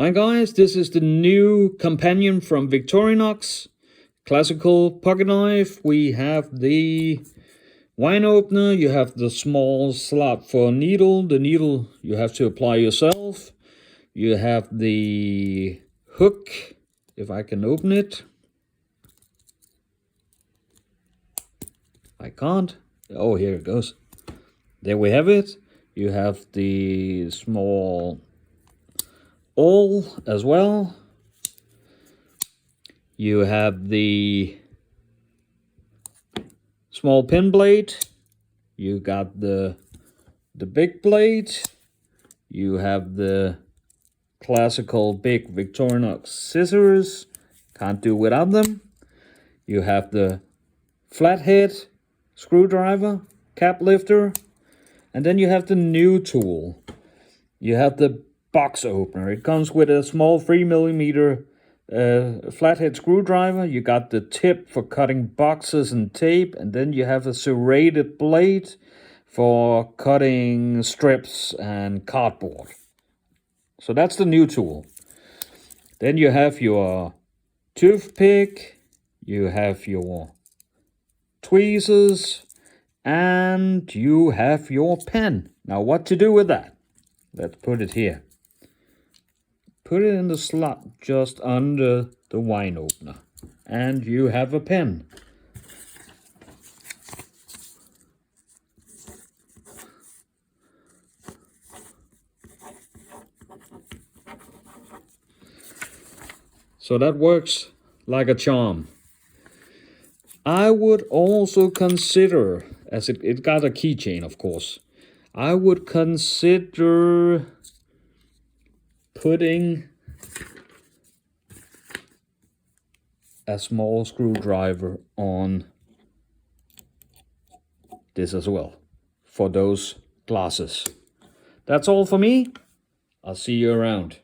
Hi guys, this is the new companion from Victorinox. Classical pocket knife. We have the wine opener, you have the small slot for needle. The needle you have to apply yourself. You have the hook, if I can open it. I can't. Oh, here it goes. There we have it. You have the small awl as well. You have the small pin blade. You got the big blade. You have the classical big Victorinox scissors. Can't do without them. You have the Flathead screwdriver, Caplifter, and then you have the new tool. You have the box opener. It comes with a small 3mm flathead screwdriver. You got the tip for cutting boxes and tape, and then you have a serrated blade for cutting strips and cardboard. So that's the new tool. Then you have your toothpick, you have your tweezers, and you have your pen. Now what to do with that? Let's put it here. Put it in the slot just under the wine opener. And you have a pen. So that works like a charm. I would also consider, as it got a keychain of course, I would consider putting a small screwdriver on this as well for those glasses. That's all for me. I'll see you around.